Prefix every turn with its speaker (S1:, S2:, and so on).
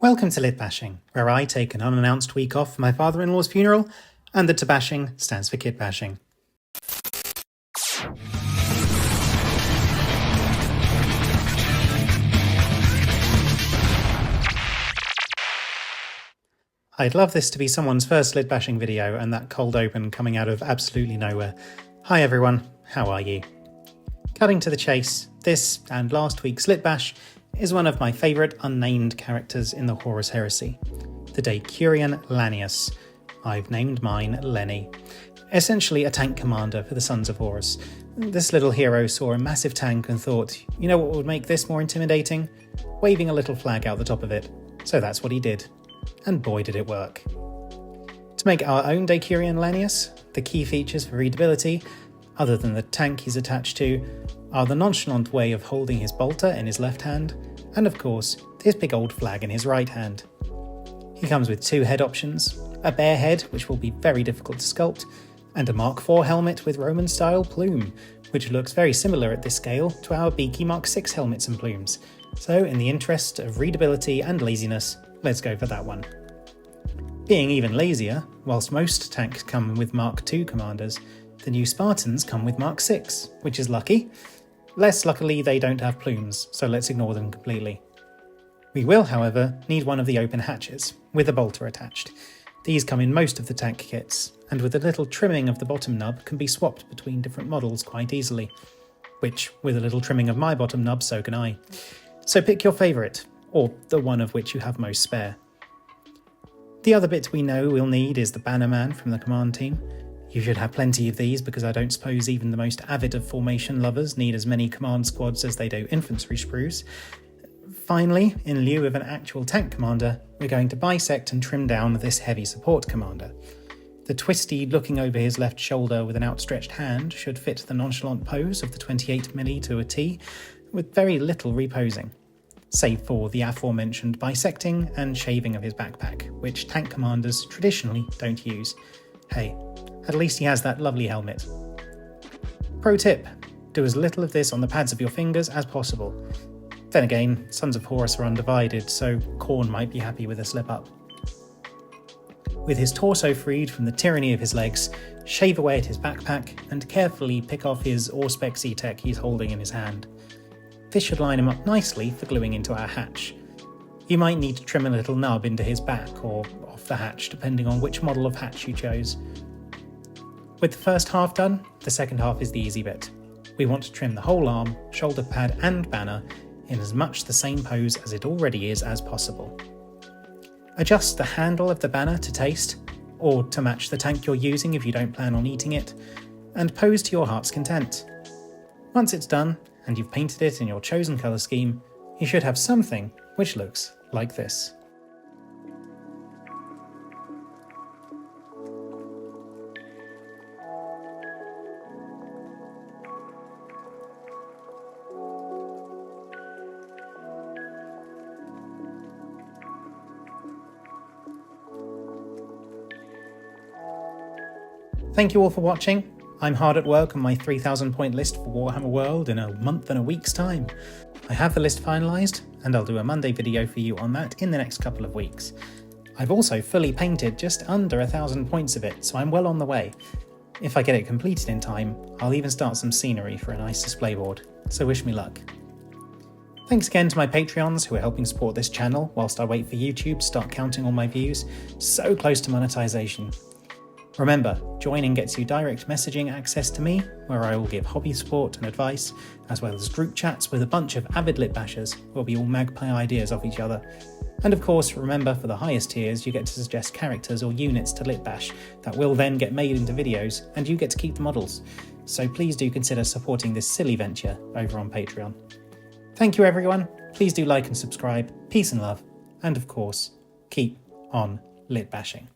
S1: Welcome to Kitbashing, where I take an unannounced week off for my father-in-law's funeral, and the Bashing stands for Kitbashing. I'd love this to be someone's first Kitbashing video, and that cold open coming out of absolutely nowhere. Hi everyone, how are you? Cutting to the chase, this and last week's Kitbash is one of my favourite unnamed characters in the Horus Heresy, the Decurion Lanius. I've named mine Lenny. Essentially a tank commander for the Sons of Horus. This little hero saw a massive tank and thought, you know what would make this more intimidating? Waving a little flag out the top of it. So that's what he did. And boy did it work. To make our own Decurion Lanius, the key features for readability, other than the tank he's attached to, are the nonchalant way of holding his bolter in his left hand, and of course, this big old flag in his right hand. He comes with two head options, a bear head, which will be very difficult to sculpt, and a Mark IV helmet with Roman-style plume, which looks very similar at this scale to our beaky Mark VI helmets and plumes. So, in the interest of readability and laziness, let's go for that one. Being even lazier, whilst most tanks come with Mark II commanders, the new Spartans come with Mark VI, which is lucky. Less luckily, they don't have plumes, so let's ignore them completely. We will, however, need one of the open hatches, with a bolter attached. These come in most of the tank kits, and with a little trimming of the bottom nub can be swapped between different models quite easily. Which, with a little trimming of my bottom nub, so can I. So pick your favourite, or the one of which you have most spare. The other bit we know we'll need is the bannerman from the command team. You should have plenty of these because I don't suppose even the most avid of formation lovers need as many command squads as they do infantry sprues. Finally, in lieu of an actual tank commander, we're going to bisect and trim down this heavy support commander. The twisty looking over his left shoulder with an outstretched hand should fit the nonchalant pose of the 28mm to a T, with very little reposing, save for the aforementioned bisecting and shaving of his backpack, which tank commanders traditionally don't use. Hey, at least he has that lovely helmet. Pro tip, do as little of this on the pads of your fingers as possible. Then again, Sons of Horus are undivided, so Khorne might be happy with a slip up. With his torso freed from the tyranny of his legs, shave away at his backpack and carefully pick off his Auspex E-Tech he's holding in his hand. This should line him up nicely for gluing into our hatch. You might need to trim a little nub into his back or off the hatch depending on which model of hatch you chose. With the first half done, the second half is the easy bit. We want to trim the whole arm, shoulder pad and banner in as much the same pose as it already is as possible. Adjust the handle of the banner to taste, or to match the tank you're using if you don't plan on eating it, and pose to your heart's content. Once it's done, and you've painted it in your chosen colour scheme, you should have something which looks like this. Thank you all for watching. I'm hard at work on my 3,000 point list for Warhammer World in a month and a week's time. I have the list finalised, and I'll do a Monday video for you on that in the next couple of weeks. I've also fully painted just under 1,000 points of it, so I'm well on the way. If I get it completed in time, I'll even start some scenery for a nice display board, so wish me luck. Thanks again to my Patreons who are helping support this channel whilst I wait for YouTube to start counting all my views, so close to monetization. Remember, joining gets you direct messaging access to me, where I will give hobby support and advice, as well as group chats with a bunch of avid Kitbashers where we all magpie ideas off each other. And of course, remember, for the highest tiers, you get to suggest characters or units to Kitbash that will then get made into videos, and you get to keep the models. So please do consider supporting this silly venture over on Patreon. Thank you everyone, please do like and subscribe, peace and love, and of course, keep on Kitbashing.